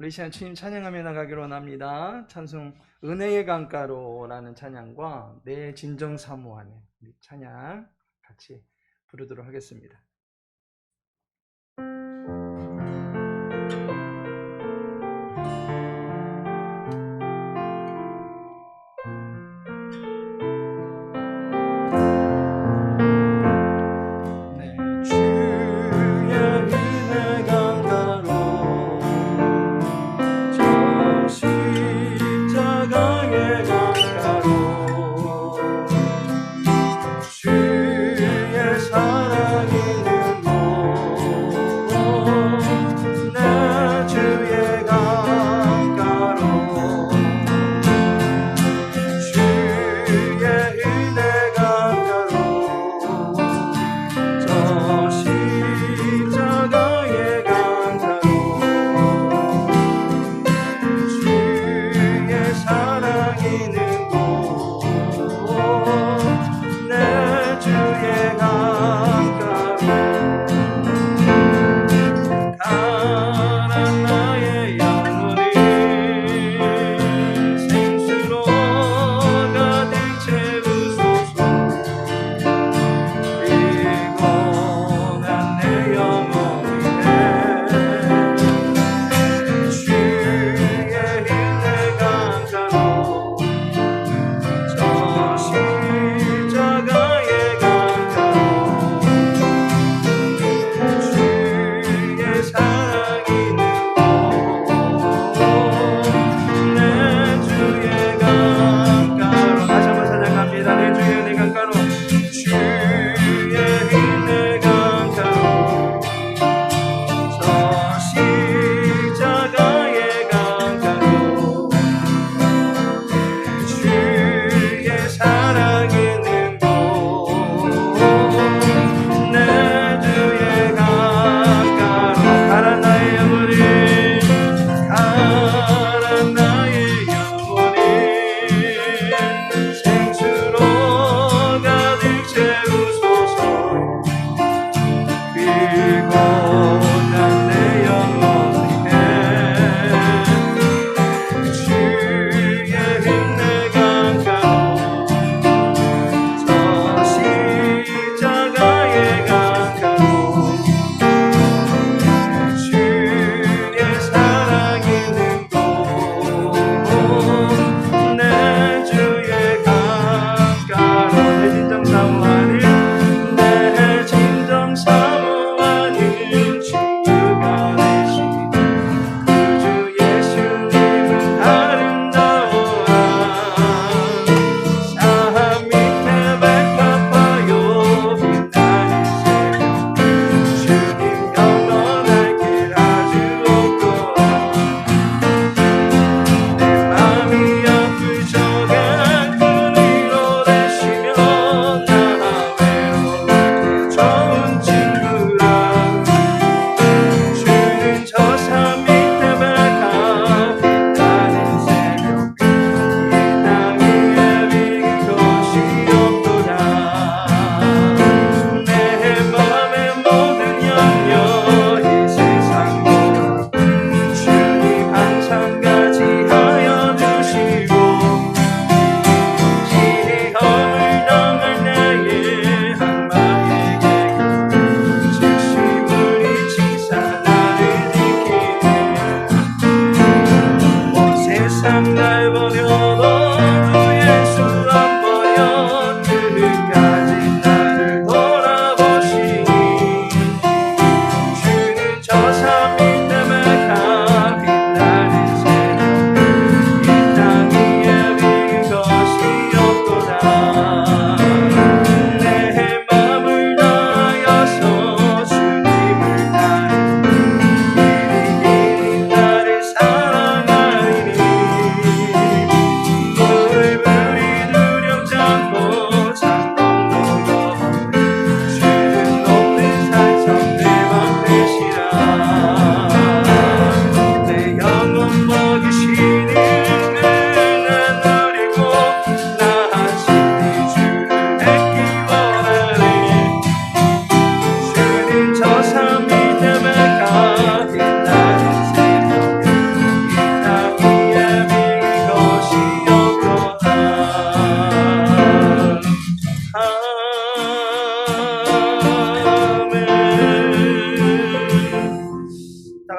우리 시간 주님 찬양하며 나가기로 원합니다. 찬송 은혜의 강가로라는 찬양과 내 진정 사모하네 우리 찬양 같이 부르도록 하겠습니다. 주의 사랑이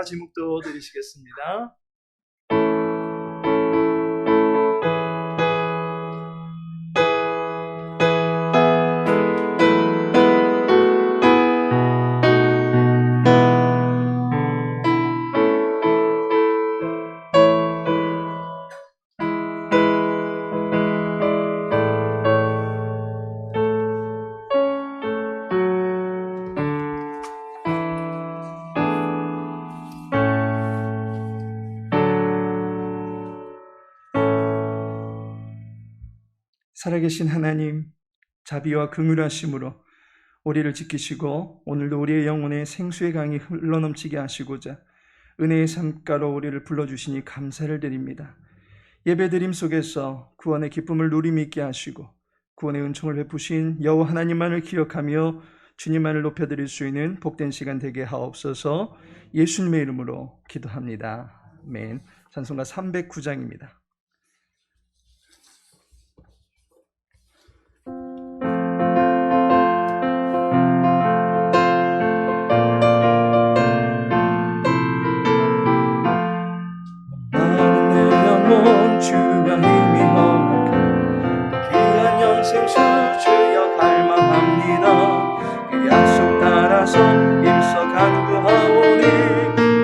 제목도 드리시겠습니다. 살아계신 하나님, 자비와 긍휼하심으로 우리를 지키시고 오늘도 우리의 영혼에 생수의 강이 흘러넘치게 하시고자 은혜의 삶가로 우리를 불러주시니 감사를 드립니다. 예배드림 속에서 구원의 기쁨을 누림 있게 하시고 구원의 은총을 베푸신 여호와 하나님만을 기억하며 주님만을 높여드릴 수 있는 복된 시간 되게 하옵소서. 예수님의 이름으로 기도합니다. 아멘. 찬송가 309장입니다. 주가 힘이 허락한 귀한 영생수 주여 갈망합니다. 그 약속 따라서 일서 간구하오니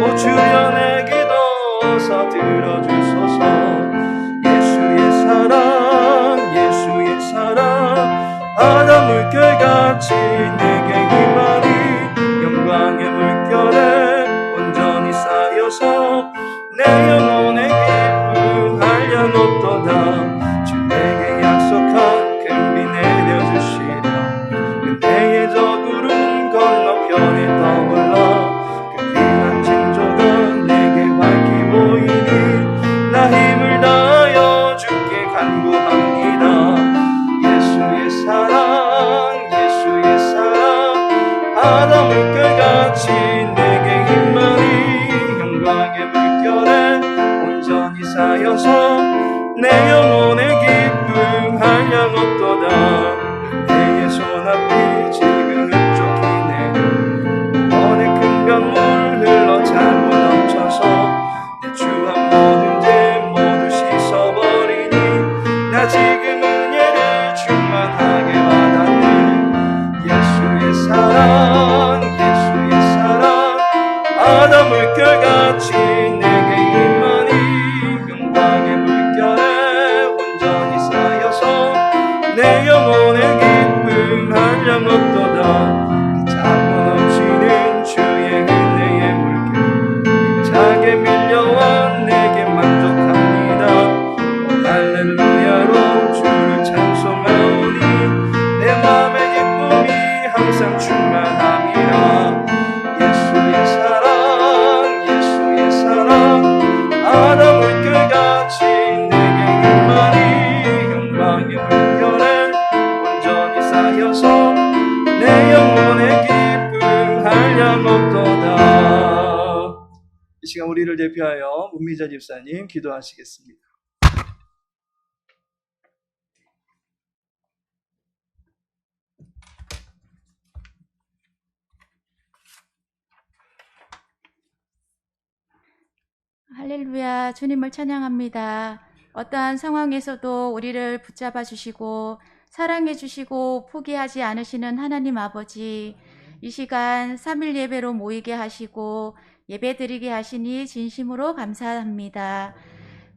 오 주여 내 기도 들어주소서. 예수의 사랑 바다 물결같이 내게 임하니 영광의 물결에 온전히 쌓여서 내 영혼의 없도다. 주 내게 약속한 큰 비 내려주시라. 그때의 저 구름 건너편에 떠올라 그 귀한 징조가 내게 밝히 보이니 나 힘을 다하여 주께 간구합니다. 예수의 사랑 바다 물결같이 내게 임하니 영광의 물결에 온전히 쌓여서 내 영혼의 기쁨 한량없도다. 그때의 손앞이 지금 흡족히네. 원의 큰 강물 흘러 차고 넘쳐서 내 주한 모든 죄 모두 씻어버리니 나 지금 은혜를 충만하게 받았네. 예수의 사랑 바다 물결같이 내게 임하니 영광의 물결에 온전히 쌓여서 내 영혼의 기쁨 한량없도다. 그 차고 넘치는 주의 은혜의 물결 힘차게 밀려와 내게 만족합니다. 오 할렐루야로 주를 찬송하오니 내 맘의 기쁨이 항상 충만함이라. 예수의 사랑 바다 물결같이 내게 임하니 영광의 물결에 온전히 쌓여서 내 영혼의 기쁨 한량없도다. 이 시간 우리를 대표하여 문미자 집사님 기도하시겠습니다. 할렐루야, 주님을 찬양합니다. 어떠한 상황에서도 우리를 붙잡아 주시고 사랑해 주시고 포기하지 않으시는 하나님 아버지, 이 시간 3일 예배로 모이게 하시고 예배 드리게 하시니 진심으로 감사합니다.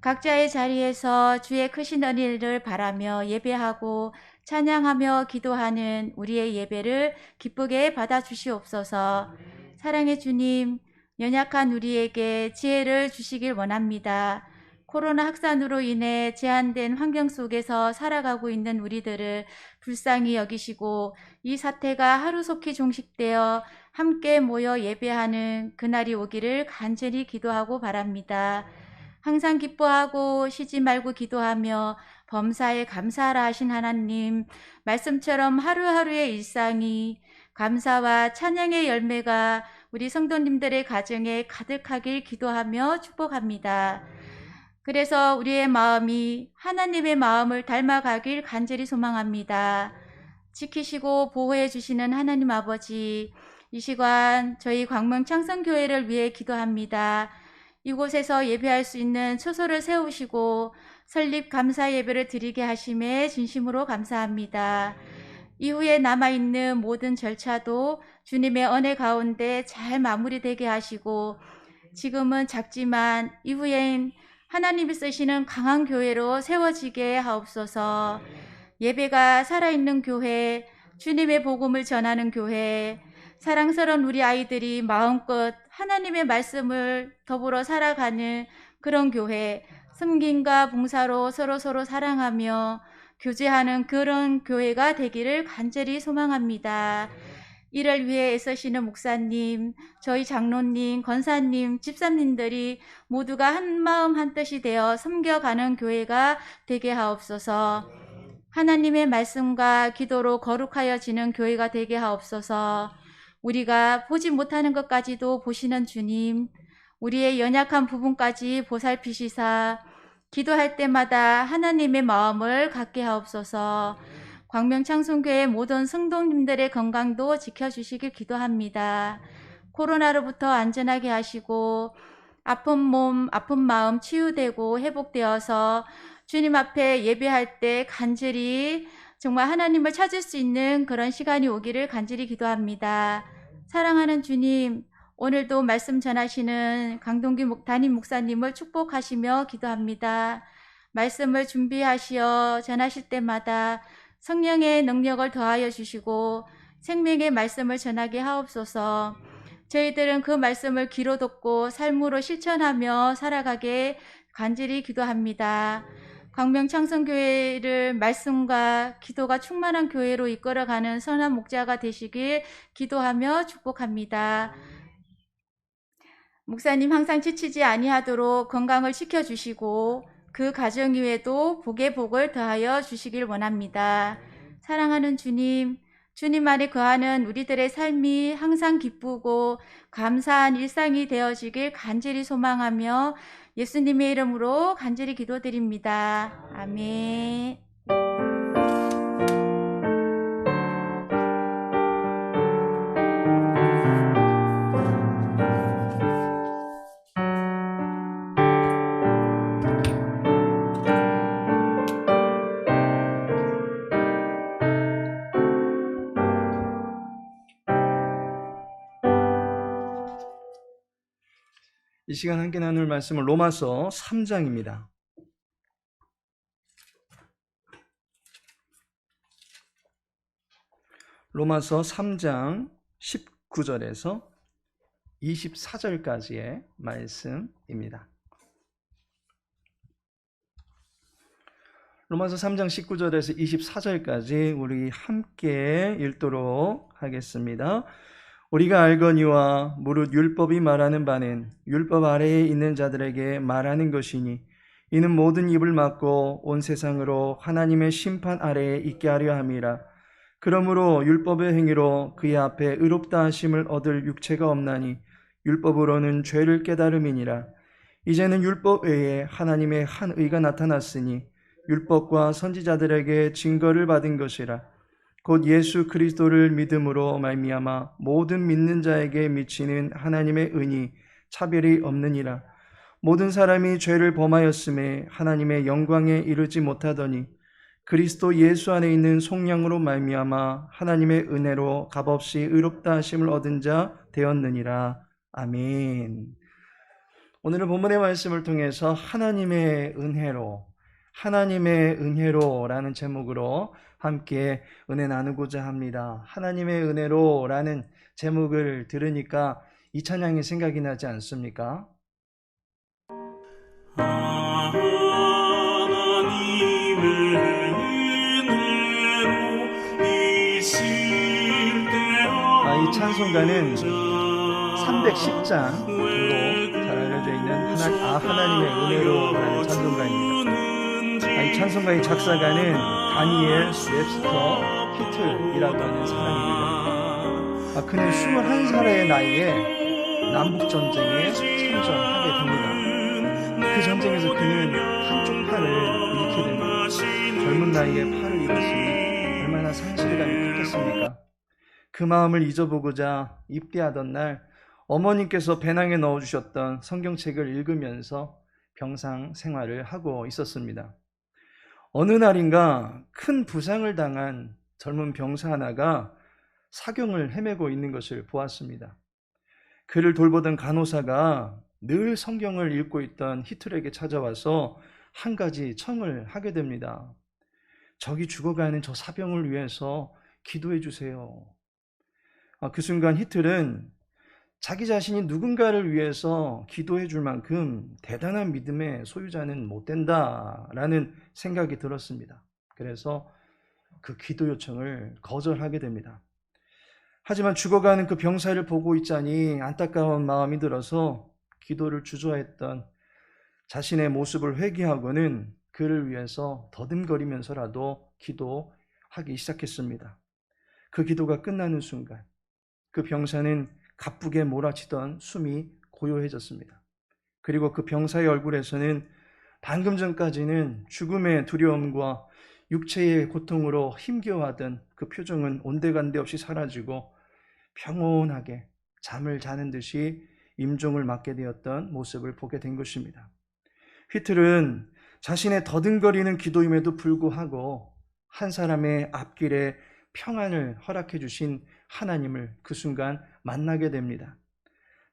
각자의 자리에서 주의 크신 은혜를 바라며 예배하고 찬양하며 기도하는 우리의 예배를 기쁘게 받아주시옵소서. 사랑의 주님, 연약한 우리에게 지혜를 주시길 원합니다. 코로나 확산으로 인해 제한된 환경 속에서 살아가고 있는 우리들을 불쌍히 여기시고 이 사태가 하루속히 종식되어 함께 모여 예배하는 그날이 오기를 간절히 기도하고 바랍니다. 항상 기뻐하고 쉬지 말고 기도하며 범사에 감사하라 하신 하나님, 말씀처럼 하루하루의 일상이 감사와 찬양의 열매가 우리 성도님들의 가정에 가득하길 기도하며 축복합니다. 그래서 우리의 마음이 하나님의 마음을 닮아가길 간절히 소망합니다. 지키시고 보호해 주시는 하나님 아버지, 이 시간 저희 광명 창성교회를 위해 기도합니다. 이곳에서 예배할 수 있는 처소를 세우시고 설립 감사 예배를 드리게 하심에 진심으로 감사합니다. 이후에 남아있는 모든 절차도 주님의 은혜 가운데 잘 마무리되게 하시고 지금은 작지만 이후엔 하나님이 쓰시는 강한 교회로 세워지게 하옵소서. 예배가 살아있는 교회, 주님의 복음을 전하는 교회, 사랑스러운 우리 아이들이 마음껏 하나님의 말씀을 더불어 살아가는 그런 교회, 섬김과 봉사로 서로 사랑하며 교제하는 그런 교회가 되기를 간절히 소망합니다. 이를 위해 애쓰시는 목사님, 저희 장로님, 권사님, 집사님들이 모두가 한 마음 한 뜻이 되어 섬겨가는 교회가 되게 하옵소서. 하나님의 말씀과 기도로 거룩하여지는 교회가 되게 하옵소서. 우리가 보지 못하는 것까지도 보시는 주님, 우리의 연약한 부분까지 보살피시사 기도할 때마다 하나님의 마음을 갖게 하옵소서. 광명창송교회 모든 성도님들의 건강도 지켜주시길 기도합니다. 코로나로부터 안전하게 하시고 아픈 몸, 아픈 마음 치유되고 회복되어서 주님 앞에 예배할 때 간절히 정말 하나님을 찾을 수 있는 그런 시간이 오기를 간절히 기도합니다. 사랑하는 주님, 오늘도 말씀 전하시는 강동기 담임 목사님을 축복하시며 기도합니다. 말씀을 준비하시어 전하실 때마다 성령의 능력을 더하여 주시고 생명의 말씀을 전하게 하옵소서. 저희들은 그 말씀을 귀로 듣고 삶으로 실천하며 살아가게 간절히 기도합니다. 광명 창성교회를 말씀과 기도가 충만한 교회로 이끌어가는 선한 목자가 되시길 기도하며 축복합니다. 목사님 항상 지치지 아니하도록 건강을 지켜주시고 그 가정 위에도 복의 복을 더하여 주시길 원합니다. 사랑하는 주님, 주님 안에 거하는 우리들의 삶이 항상 기쁘고 감사한 일상이 되어지길 간절히 소망하며 예수님의 이름으로 간절히 기도드립니다. 아멘. 이 시간 함께 나눌 말씀은 로마서 3장입니다. 로마서 3장 19절에서 24절까지의 말씀입니다. 로마서 3장 19절에서 24절까지 우리 함께 읽도록 하겠습니다. 우리가 알거니와 무릇 율법이 말하는 바는 율법 아래에 있는 자들에게 말하는 것이니 이는 모든 입을 막고 온 세상으로 하나님의 심판 아래에 있게 하려 함이라. 그러므로 율법의 행위로 그의 앞에 의롭다 하심을 얻을 육체가 없나니 율법으로는 죄를 깨달음이니라. 이제는 율법 외에 하나님의 한 의가 나타났으니 율법과 선지자들에게 증거를 받은 것이라. 곧 예수 그리스도를 믿음으로 말미암아 모든 믿는 자에게 미치는 하나님의 은이 차별이 없느니라. 모든 사람이 죄를 범하였음에 하나님의 영광에 이르지 못하더니 그리스도 예수 안에 있는 속량으로 말미암아 하나님의 은혜로 값없이 의롭다 하심을 얻은 자 되었느니라. 아멘. 오늘은 본문의 말씀을 통해서 하나님의 은혜로라는 제목으로 함께 은혜 나누고자 합니다. 하나님의 은혜로라는 제목을 들으니까 이 찬양이 생각이 나지 않습니까? 이 찬송가는 310장 정도 잘 알려져 있는 하나님의 은혜로라는 찬송가입니다. 이 찬송가의 작사가는 다니엘 웹스터 히틀이라고 하는 사람입니다. 그는 21살의 나이에 남북전쟁에 참전하게 됩니다. 그 전쟁에서 그는 한쪽 팔을 잃게 됩니다. 젊은 나이에 팔을 잃었으니 얼마나 상실감이 컸겠습니까? 그 마음을 잊어보고자 입대하던 날 어머님께서 배낭에 넣어주셨던 성경책을 읽으면서 병상 생활을 하고 있었습니다. 어느 날인가 큰 부상을 당한 젊은 병사 하나가 사경을 헤매고 있는 것을 보았습니다. 그를 돌보던 간호사가 늘 성경을 읽고 있던 히틀에게 찾아와서 한 가지 청을 하게 됩니다. 저기 죽어가는 저 사병을 위해서 기도해 주세요. 그 순간 히틀은 자기 자신이 누군가를 위해서 기도해 줄 만큼 대단한 믿음의 소유자는 못 된다라는 생각이 들었습니다. 그래서 그 기도 요청을 거절하게 됩니다. 하지만 죽어가는 그 병사를 보고 있자니 안타까운 마음이 들어서 기도를 주저했던 자신의 모습을 회개하고는 그를 위해서 더듬거리면서라도 기도하기 시작했습니다. 그 기도가 끝나는 순간 그 병사는 가쁘게 몰아치던 숨이 고요해졌습니다. 그리고 그 병사의 얼굴에서는 방금 전까지는 죽음의 두려움과 육체의 고통으로 힘겨워하던 그 표정은 온데간데 없이 사라지고 평온하게 잠을 자는 듯이 임종을 맞게 되었던 모습을 보게 된 것입니다. 휘틀은 자신의 더듬거리는 기도임에도 불구하고 한 사람의 앞길에 평안을 허락해 주신 하나님을 그 순간 만나게 됩니다.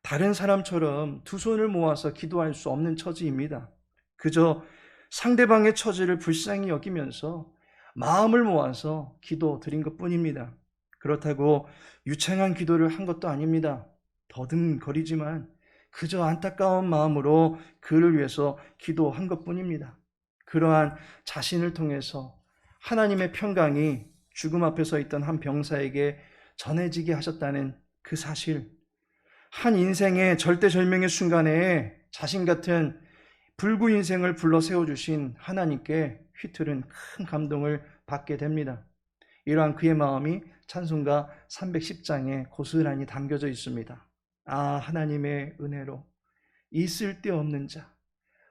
다른 사람처럼 두 손을 모아서 기도할 수 없는 처지입니다. 그저 상대방의 처지를 불쌍히 여기면서 마음을 모아서 기도 드린 것뿐입니다. 그렇다고 유창한 기도를 한 것도 아닙니다. 더듬거리지만 그저 안타까운 마음으로 그를 위해서 기도한 것뿐입니다. 그러한 자신을 통해서 하나님의 평강이 죽음 앞에 서 있던 한 병사에게 전해지게 하셨다는 그 사실, 한 인생의 절대절명의 순간에 자신 같은 불구 인생을 불러 세워주신 하나님께 휘틀은 큰 감동을 받게 됩니다. 이러한 그의 마음이 찬송가 310장에 고스란히 담겨져 있습니다. 아, 하나님의 은혜로 이 쓸데없는 자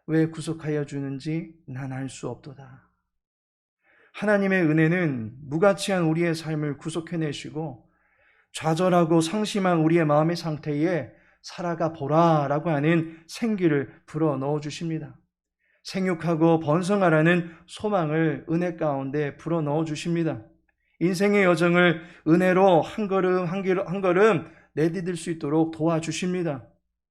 왜 구속하여 주는지 난 알 수 없도다. 하나님의 은혜는 무가치한 우리의 삶을 구속해내시고 좌절하고 상심한 우리의 마음의 상태에 살아가 보라라고 하는 생기를 불어넣어 주십니다. 생육하고 번성하라는 소망을 은혜 가운데 불어넣어 주십니다. 인생의 여정을 은혜로 한 걸음 한 걸음 내디딜 수 있도록 도와주십니다.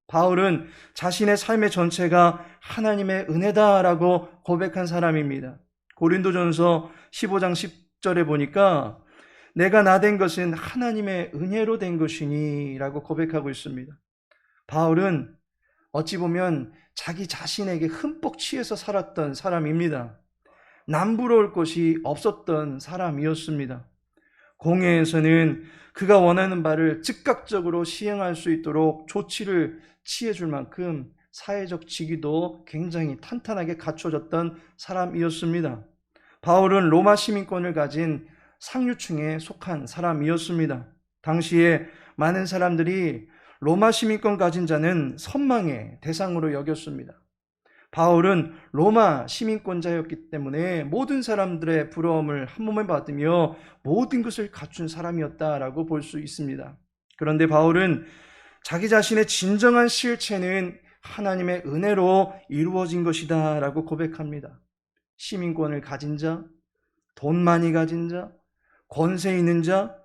바울은 자신의 삶의 전체가 하나님의 은혜다라고 고백한 사람입니다. 고린도전서 15장 10절에 보니까 내가 나 된 것은 하나님의 은혜로 된 것이니 라고 고백하고 있습니다. 바울은 어찌 보면 자기 자신에게 흠뻑 취해서 살았던 사람입니다. 남부러울 것이 없었던 사람이었습니다. 공회에서는 그가 원하는 바를 즉각적으로 시행할 수 있도록 조치를 취해줄 만큼 사회적 직위도 굉장히 탄탄하게 갖춰졌던 사람이었습니다. 바울은 로마 시민권을 가진 상류층에 속한 사람이었습니다. 당시에 많은 사람들이 로마 시민권 가진 자는 선망의 대상으로 여겼습니다. 바울은 로마 시민권자였기 때문에 모든 사람들의 부러움을 한 몸에 받으며 모든 것을 갖춘 사람이었다라고 볼 수 있습니다. 그런데 바울은 자기 자신의 진정한 실체는 하나님의 은혜로 이루어진 것이다 라고 고백합니다. 시민권을 가진 자, 돈 많이 가진 자, 권세 있는 자,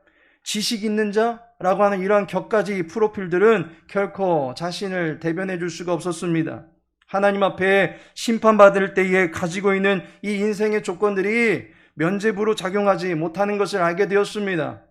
지식 있는 자라고 하는 이러한 격가지 프로필들은 결코 자신을 대변해 줄 수가 없었습니다. 하나님 앞에 심판받을 때에 가지고 있는 이 인생의 조건들이 면죄부로 작용하지 못하는 것을 알게 되었습니다.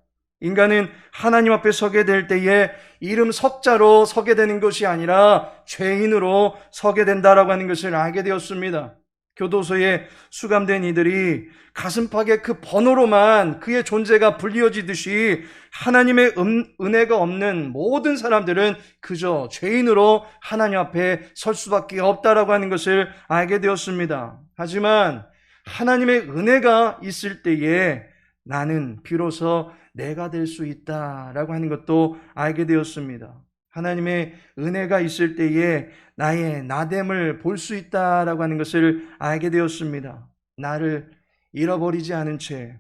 인간은 하나님 앞에 서게 될 때에 이름 석자로 서게 되는 것이 아니라 죄인으로 서게 된다라고 하는 것을 알게 되었습니다. 교도소에 수감된 이들이 가슴팍에 그 번호로만 그의 존재가 불리어지듯이 하나님의 은혜가 없는 모든 사람들은 그저 죄인으로 하나님 앞에 설 수밖에 없다라고 하는 것을 알게 되었습니다. 하지만 하나님의 은혜가 있을 때에 나는 비로소 내가 될 수 있다라고 하는 것도 알게 되었습니다. 하나님의 은혜가 있을 때에 나의 나됨을 볼 수 있다라고 하는 것을 알게 되었습니다. 나를 잃어버리지 않은 채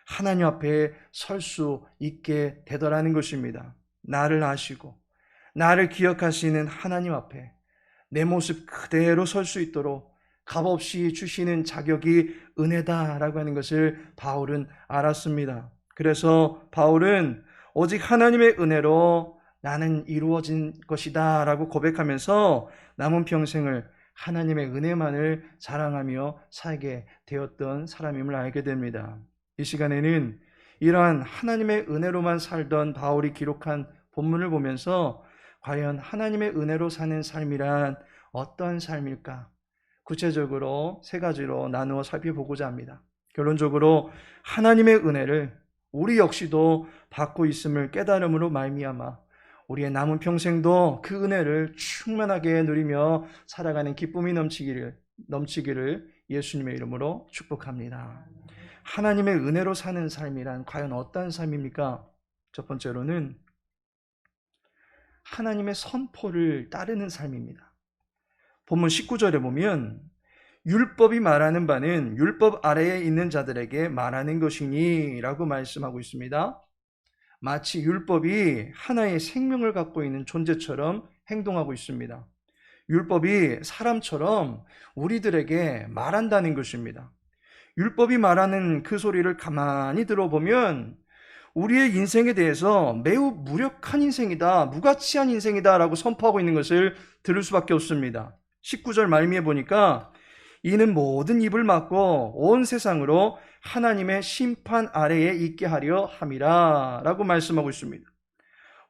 하나님 앞에 설 수 있게 되더라는 것입니다. 나를 아시고 나를 기억하시는 하나님 앞에 내 모습 그대로 설 수 있도록 값없이 주시는 자격이 은혜다라고 하는 것을 바울은 알았습니다. 그래서 바울은 오직 하나님의 은혜로 나는 이루어진 것이다 라고 고백하면서 남은 평생을 하나님의 은혜만을 자랑하며 살게 되었던 사람임을 알게 됩니다. 이 시간에는 이러한 하나님의 은혜로만 살던 바울이 기록한 본문을 보면서 과연 하나님의 은혜로 사는 삶이란 어떤 삶일까? 구체적으로 세 가지로 나누어 살펴보고자 합니다. 결론적으로 하나님의 은혜를 우리 역시도 받고 있음을 깨달음으로 말미암아 우리의 남은 평생도 그 은혜를 충만하게 누리며 살아가는 기쁨이 넘치기를 예수님의 이름으로 축복합니다. 하나님의 은혜로 사는 삶이란 과연 어떤 삶입니까? 첫 번째로는 하나님의 선포를 따르는 삶입니다. 본문 19절에 보면 율법이 말하는 바는 율법 아래에 있는 자들에게 말하는 것이니 라고 말씀하고 있습니다. 마치 율법이 하나의 생명을 갖고 있는 존재처럼 행동하고 있습니다. 율법이 사람처럼 우리들에게 말한다는 것입니다. 율법이 말하는 그 소리를 가만히 들어보면 우리의 인생에 대해서 매우 무력한 인생이다, 무가치한 인생이다 라고 선포하고 있는 것을 들을 수밖에 없습니다. 19절 말미에 보니까 이는 모든 입을 막고 온 세상으로 하나님의 심판 아래에 있게 하려 함이라 라고 말씀하고 있습니다.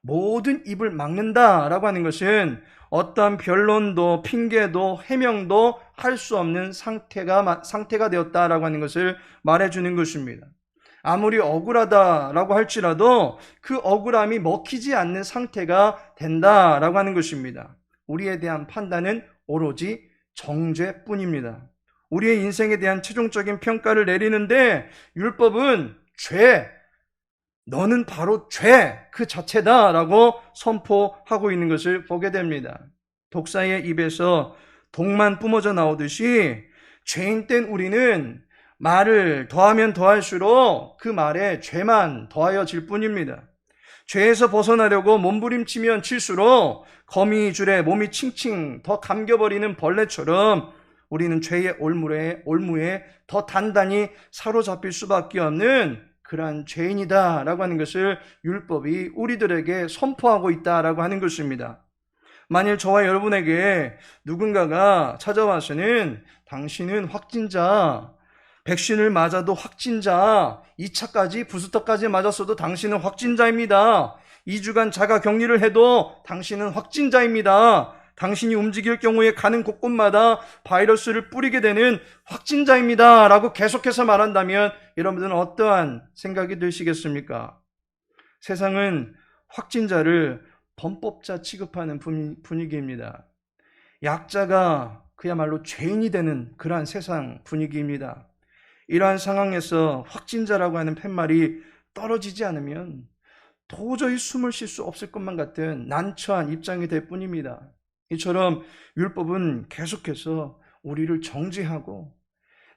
모든 입을 막는다 라고 하는 것은 어떠한 변론도 핑계도 해명도 할 수 없는 상태가 되었다라고 하는 것을 말해주는 것입니다. 아무리 억울하다라고 할지라도 그 억울함이 먹히지 않는 상태가 된다라고 하는 것입니다. 우리에 대한 판단은 오로지 정죄뿐입니다. 우리의 인생에 대한 최종적인 평가를 내리는데 율법은 죄, 너는 바로 죄 그 자체다라고 선포하고 있는 것을 보게 됩니다. 독사의 입에서 독만 뿜어져 나오듯이 죄인된 우리는 말을 더하면 더할수록 그 말에 죄만 더하여질 뿐입니다. 죄에서 벗어나려고 몸부림치면 칠수록 거미줄에 몸이 칭칭 더 감겨버리는 벌레처럼 우리는 죄의 올무에 더 단단히 사로잡힐 수밖에 없는 그러한 죄인이다라고 하는 것을 율법이 우리들에게 선포하고 있다라고 하는 것입니다. 만일 저와 여러분에게 누군가가 찾아와서는 당신은 확진자, 백신을 맞아도 확진자, 2차까지 부스터까지 맞았어도 당신은 확진자입니다. 2주간 자가 격리를 해도 당신은 확진자입니다. 당신이 움직일 경우에 가는 곳곳마다 바이러스를 뿌리게 되는 확진자입니다 라고 계속해서 말한다면 여러분들은 어떠한 생각이 드시겠습니까? 세상은 확진자를 범법자 취급하는 분위기입니다. 약자가 그야말로 죄인이 되는 그러한 세상 분위기입니다. 이러한 상황에서 확진자라고 하는 팻말이 떨어지지 않으면 도저히 숨을 쉴 수 없을 것만 같은 난처한 입장이 될 뿐입니다. 이처럼 율법은 계속해서 우리를 정죄하고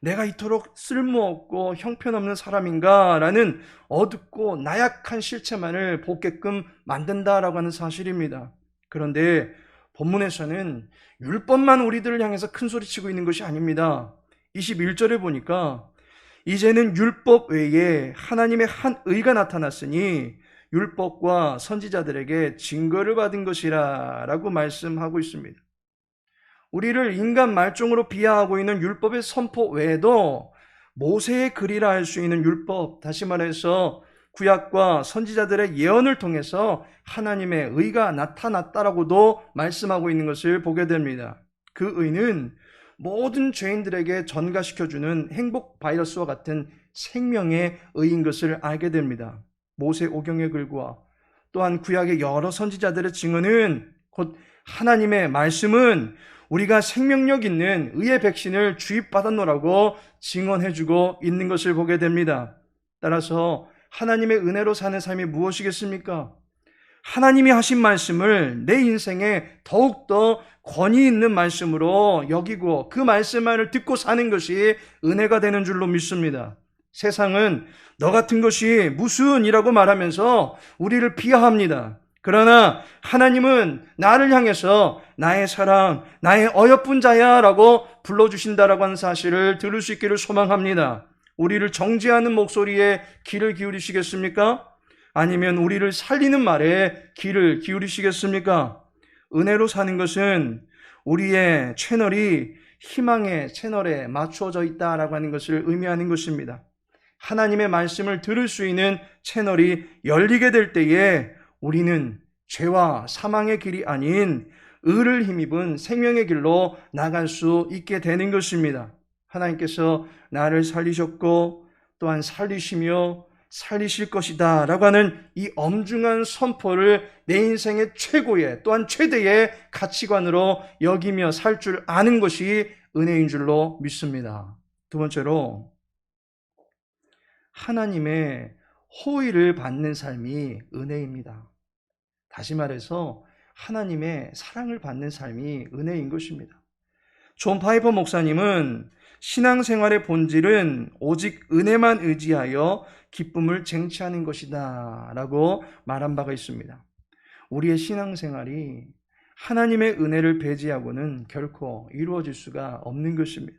내가 이토록 쓸모없고 형편없는 사람인가 라는 어둡고 나약한 실체만을 보게끔 만든다라고 하는 사실입니다. 그런데 본문에서는 율법만 우리들을 향해서 큰 소리치고 있는 것이 아닙니다. 21절에 보니까 이제는 율법 외에 하나님의 한 의가 나타났으니 율법과 선지자들에게 증거를 받은 것이라 라고 말씀하고 있습니다. 우리를 인간 말종으로 비하하고 있는 율법의 선포 외에도 모세의 글이라 할 수 있는 율법, 다시 말해서 구약과 선지자들의 예언을 통해서 하나님의 의가 나타났다라고도 말씀하고 있는 것을 보게 됩니다. 그 의는 모든 죄인들에게 전가시켜주는 행복 바이러스와 같은 생명의 의인 것을 알게 됩니다. 모세 오경의 글과 또한 구약의 여러 선지자들의 증언은 곧 하나님의 말씀은 우리가 생명력 있는 의의 백신을 주입받았노라고 증언해주고 있는 것을 보게 됩니다. 따라서 하나님의 은혜로 사는 삶이 무엇이겠습니까? 하나님이 하신 말씀을 내 인생에 더욱더 권위 있는 말씀으로 여기고 그 말씀만을 듣고 사는 것이 은혜가 되는 줄로 믿습니다. 세상은 너 같은 것이 무슨이라고 말하면서 우리를 비하합니다. 그러나 하나님은 나를 향해서 나의 사랑, 나의 어여쁜 자야 라고 불러주신다라고 하는 사실을 들을 수 있기를 소망합니다. 우리를 정죄하는 목소리에 귀를 기울이시겠습니까? 아니면 우리를 살리는 말에 귀를 기울이시겠습니까? 은혜로 사는 것은 우리의 채널이 희망의 채널에 맞추어져 있다라고 하는 것을 의미하는 것입니다. 하나님의 말씀을 들을 수 있는 채널이 열리게 될 때에 우리는 죄와 사망의 길이 아닌 의를 힘입은 생명의 길로 나갈 수 있게 되는 것입니다. 하나님께서 나를 살리셨고 또한 살리시며 살리실 것이다 라고 하는 이 엄중한 선포를 내 인생의 최고의 또한 최대의 가치관으로 여기며 살 줄 아는 것이 은혜인 줄로 믿습니다. 두 번째로 하나님의 호의를 받는 삶이 은혜입니다. 다시 말해서 하나님의 사랑을 받는 삶이 은혜인 것입니다. 존 파이퍼 목사님은 신앙생활의 본질은 오직 은혜만 의지하여 기쁨을 쟁취하는 것이다 라고 말한 바가 있습니다. 우리의 신앙생활이 하나님의 은혜를 배제하고는 결코 이루어질 수가 없는 것입니다.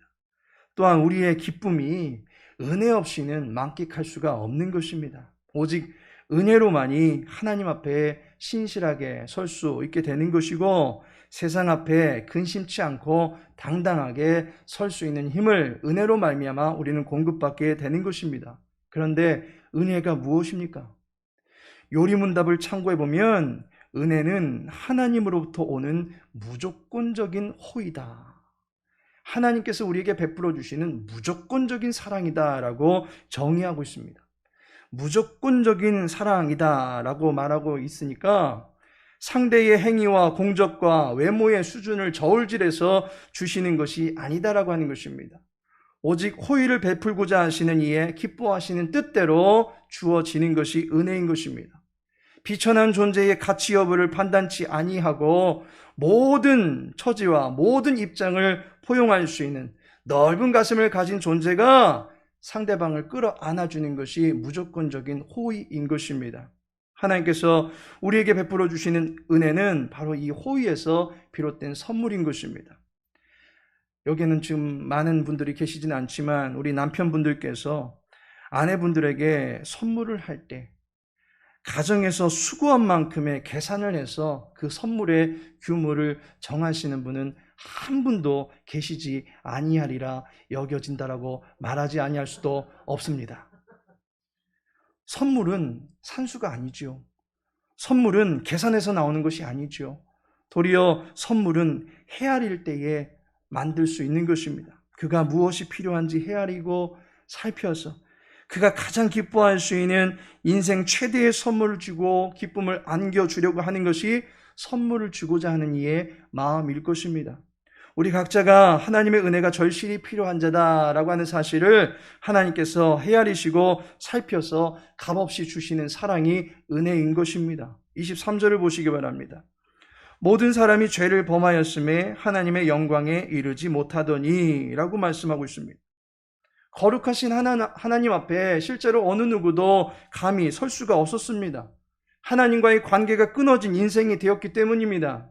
또한 우리의 기쁨이 은혜 없이는 만끽할 수가 없는 것입니다. 오직 은혜로만이 하나님 앞에 신실하게 설 수 있게 되는 것이고 세상 앞에 근심치 않고 당당하게 설 수 있는 힘을 은혜로 말미암아 우리는 공급받게 되는 것입니다. 그런데 은혜가 무엇입니까? 요리문답을 참고해 보면 은혜는 하나님으로부터 오는 무조건적인 호의다. 하나님께서 우리에게 베풀어 주시는 무조건적인 사랑이다라고 정의하고 있습니다. 무조건적인 사랑이다라고 말하고 있으니까 상대의 행위와 공적과 외모의 수준을 저울질해서 주시는 것이 아니다라고 하는 것입니다. 오직 호의를 베풀고자 하시는 이의 기뻐하시는 뜻대로 주어지는 것이 은혜인 것입니다. 비천한 존재의 가치 여부를 판단치 아니하고 모든 처지와 모든 입장을 포용할 수 있는 넓은 가슴을 가진 존재가 상대방을 끌어안아주는 것이 무조건적인 호의인 것입니다. 하나님께서 우리에게 베풀어 주시는 은혜는 바로 이 호의에서 비롯된 선물인 것입니다. 여기에는 지금 많은 분들이 계시지는 않지만 우리 남편분들께서 아내분들에게 선물을 할 때 가정에서 수고한 만큼의 계산을 해서 그 선물의 규모를 정하시는 분은 한 분도 계시지 아니하리라 여겨진다라고 말하지 아니할 수도 없습니다. 선물은 산수가 아니죠. 선물은 계산해서 나오는 것이 아니죠. 도리어 선물은 헤아릴 때에 만들 수 있는 것입니다. 그가 무엇이 필요한지 헤아리고 살펴서 그가 가장 기뻐할 수 있는 인생 최대의 선물을 주고 기쁨을 안겨주려고 하는 것이 선물을 주고자 하는 이의 마음일 것입니다. 우리 각자가 하나님의 은혜가 절실히 필요한 자다라고 하는 사실을 하나님께서 헤아리시고 살펴서 값없이 주시는 사랑이 은혜인 것입니다. 23절을 보시기 바랍니다. 모든 사람이 죄를 범하였음에 하나님의 영광에 이르지 못하더니 라고 말씀하고 있습니다. 거룩하신 하나님 앞에 실제로 어느 누구도 감히 설 수가 없었습니다. 하나님과의 관계가 끊어진 인생이 되었기 때문입니다.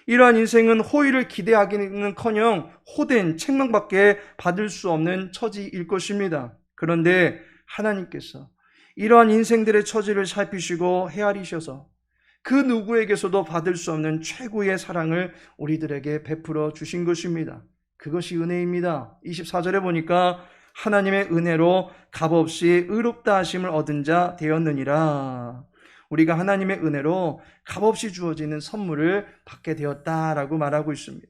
이러한 인생은 호의를 기대하기는커녕 호된 책망밖에 받을 수 없는 처지일 것입니다. 그런데 하나님께서 이러한 인생들의 처지를 살피시고 헤아리셔서 그 누구에게서도 받을 수 없는 최고의 사랑을 우리들에게 베풀어 주신 것입니다. 그것이 은혜입니다. 24절에 보니까 하나님의 은혜로 값없이 의롭다 하심을 얻은 자 되었느니라. 우리가 하나님의 은혜로 값없이 주어지는 선물을 받게 되었다라고 말하고 있습니다.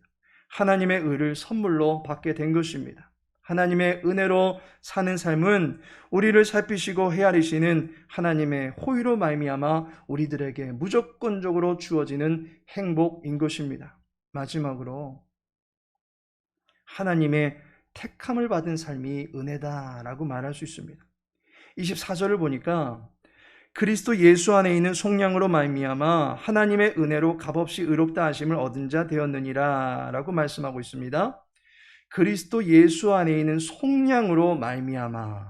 하나님의 의를 선물로 받게 된 것입니다. 하나님의 은혜로 사는 삶은 우리를 살피시고 헤아리시는 하나님의 호의로 말미암아 우리들에게 무조건적으로 주어지는 행복인 것입니다. 마지막으로 하나님의 택함을 받은 삶이 은혜다라고 말할 수 있습니다. 24절을 보니까 그리스도 예수 안에 있는 속량으로 말미암아 하나님의 은혜로 값없이 의롭다 하심을 얻은 자 되었느니라 라고 말씀하고 있습니다. 그리스도 예수 안에 있는 속량으로 말미암아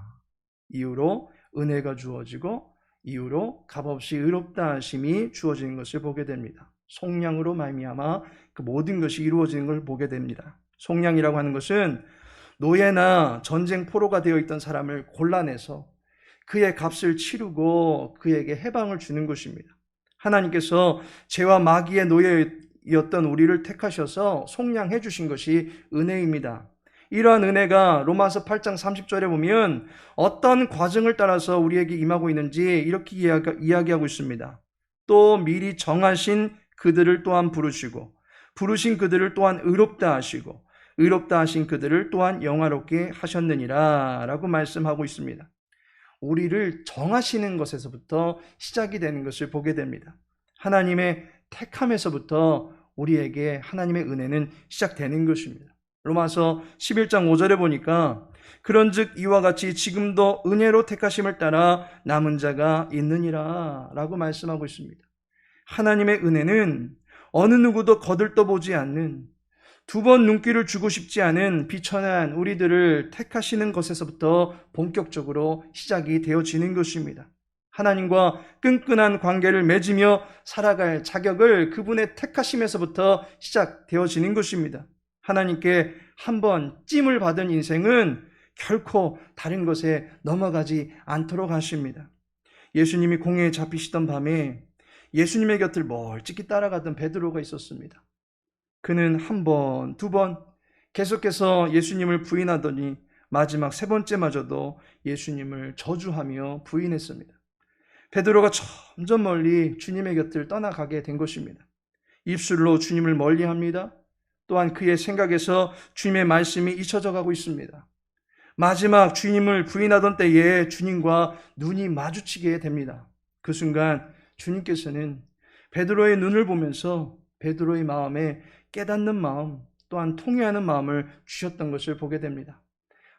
이후로 은혜가 주어지고 이후로 값없이 의롭다 하심이 주어지는 것을 보게 됩니다. 속량으로 말미암아 그 모든 것이 이루어지는 걸 보게 됩니다. 속량이라고 하는 것은 노예나 전쟁 포로가 되어 있던 사람을 골라내서 그의 값을 치르고 그에게 해방을 주는 것입니다. 하나님께서 죄와 마귀의 노예였던 우리를 택하셔서 속량해 주신 것이 은혜입니다. 이러한 은혜가 로마서 8장 30절에 보면 어떤 과정을 따라서 우리에게 임하고 있는지 이렇게 이야기하고 있습니다. 또 미리 정하신 그들을 또한 부르시고 부르신 그들을 또한 의롭다 하시고 의롭다 하신 그들을 또한 영화롭게 하셨느니라 라고 말씀하고 있습니다. 우리를 정하시는 것에서부터 시작이 되는 것을 보게 됩니다. 하나님의 택함에서부터 우리에게 하나님의 은혜는 시작되는 것입니다. 로마서 11장 5절에 보니까 그런즉 이와 같이 지금도 은혜로 택하심을 따라 남은 자가 있느니라 라고 말씀하고 있습니다. 하나님의 은혜는 어느 누구도 거들떠보지 않는, 두 번 눈길을 주고 싶지 않은 비천한 우리들을 택하시는 것에서부터 본격적으로 시작이 되어지는 것입니다. 하나님과 끈끈한 관계를 맺으며 살아갈 자격을 그분의 택하심에서부터 시작되어지는 것입니다. 하나님께 한번 찜을 받은 인생은 결코 다른 것에 넘어가지 않도록 하십니다. 예수님이 공회에 잡히시던 밤에 예수님의 곁을 멀찍이 따라가던 베드로가 있었습니다. 그는 한 번, 두 번 계속해서 예수님을 부인하더니 마지막 세 번째마저도 예수님을 저주하며 부인했습니다. 베드로가 점점 멀리 주님의 곁을 떠나가게 된 것입니다. 입술로 주님을 멀리합니다. 또한 그의 생각에서 주님의 말씀이 잊혀져 가고 있습니다. 마지막 주님을 부인하던 때에 주님과 눈이 마주치게 됩니다. 그 순간 주님께서는 베드로의 눈을 보면서 베드로의 마음에 깨닫는 마음, 또한 통회하는 마음을 주셨던 것을 보게 됩니다.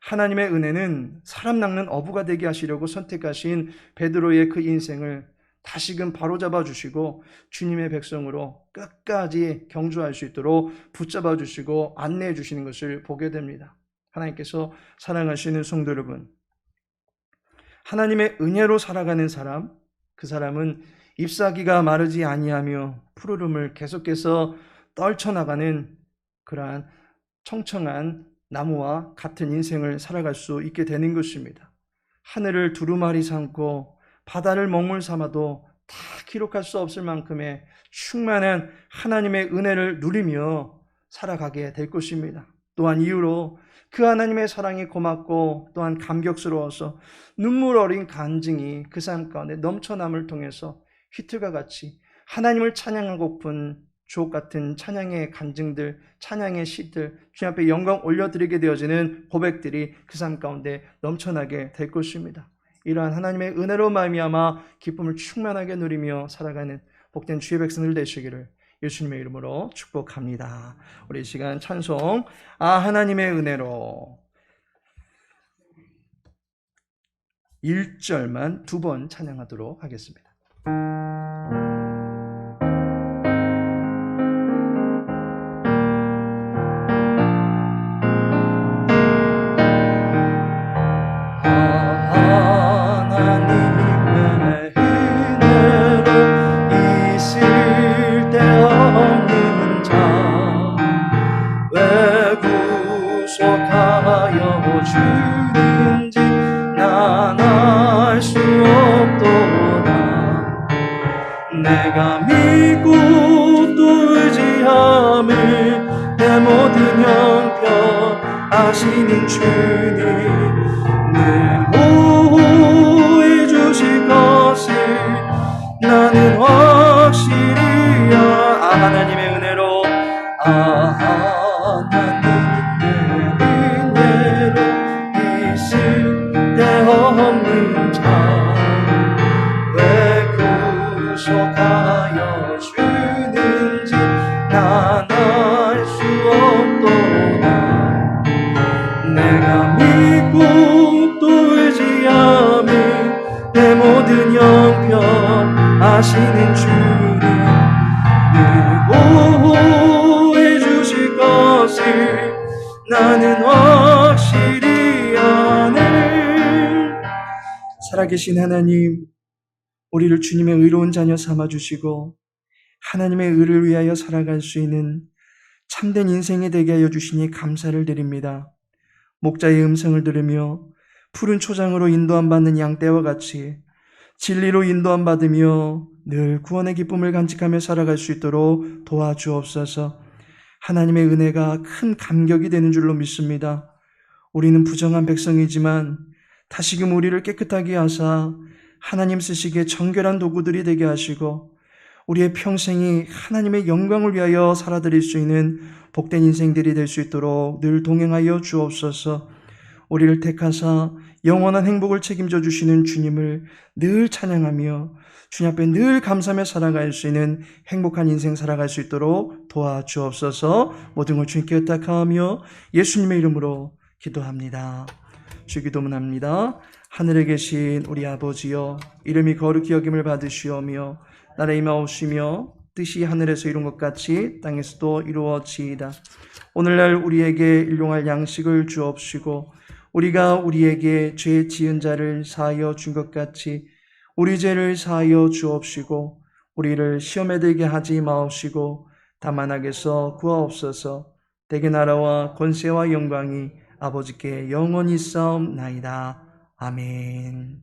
하나님의 은혜는 사람 낚는 어부가 되게 하시려고 선택하신 베드로의 그 인생을 다시금 바로잡아 주시고 주님의 백성으로 끝까지 경주할 수 있도록 붙잡아 주시고 안내해 주시는 것을 보게 됩니다. 하나님께서 사랑하시는 성도 여러분, 하나님의 은혜로 살아가는 사람, 그 사람은 잎사귀가 마르지 아니하며 푸르름을 계속해서 떨쳐나가는 그러한 청청한 나무와 같은 인생을 살아갈 수 있게 되는 것입니다. 하늘을 두루마리 삼고 바다를 먹물 삼아도 다 기록할 수 없을 만큼의 충만한 하나님의 은혜를 누리며 살아가게 될 것입니다. 또한 이후로 그 하나님의 사랑이 고맙고 또한 감격스러워서 눈물 어린 간증이 그 삶 가운데 넘쳐남을 통해서 휘틀과 같이 하나님을 찬양하고픈 주옥 같은 찬양의 간증들, 찬양의 시들, 주님 앞에 영광 올려드리게 되어지는 고백들이 그 삶 가운데 넘쳐나게 될 것입니다. 이러한 하나님의 은혜로 말미암아 기쁨을 충만하게 누리며 살아가는 복된 주의 백성들 되시기를 예수님의 이름으로 축복합니다. 우리 이 시간 찬송 하나님의 은혜로 1절만 두 번 찬양하도록 하겠습니다. 주는지 난 알 수 없도다. 내가 믿고 또 의지함을 내 모든 형편 아시는 주님 늘 보호해 주실 것을 나는 확실히 하나님의 은혜로 하나님의 은혜로 있을 데 없는 자 왜 구속하여 주는지 난 알 수 없도다. 내가 믿고 또 의지함을 내 모든 형편 아시는 주님 늘 보호해 주실 것을 나는 확실히 아네. 살아계신 하나님, 우리를 주님의 의로운 자녀 삼아주시고 하나님의 의를 위하여 살아갈 수 있는 참된 인생이 되게 하여 주시니 감사를 드립니다. 목자의 음성을 들으며 푸른 초장으로 인도함 받는 양떼와 같이 진리로 인도함 받으며 늘 구원의 기쁨을 간직하며 살아갈 수 있도록 도와주옵소서. 하나님의 은혜가 큰 감격이 되는 줄로 믿습니다. 우리는 부정한 백성이지만 다시금 우리를 깨끗하게 하사 하나님 쓰시기에 정결한 도구들이 되게 하시고 우리의 평생이 하나님의 영광을 위하여 살아드릴 수 있는 복된 인생들이 될 수 있도록 늘 동행하여 주옵소서. 우리를 택하사 영원한 행복을 책임져 주시는 주님을 늘 찬양하며 주님 앞에 늘 감사하며 살아갈 수 있는 행복한 인생 살아갈 수 있도록 도와주옵소서. 모든 걸 주님께 의탁하며 예수님의 이름으로 기도합니다. 주기도문합니다. 하늘에 계신 우리 아버지여, 이름이 거룩히 여김을 받으시오며 나라의 임하옵시며 뜻이 하늘에서 이룬 것 같이 땅에서도 이루어지이다. 오늘날 우리에게 일용할 양식을 주옵시고 우리가 우리에게 죄 지은 자를 사하여 준 것 같이 우리 죄를 사하여 주옵시고 우리를 시험에 들게 하지 마옵시고 다만 악에서 구하옵소서. 대개 나라와 권세와 영광이 아버지께 영원히 있사옵나이다. 아멘.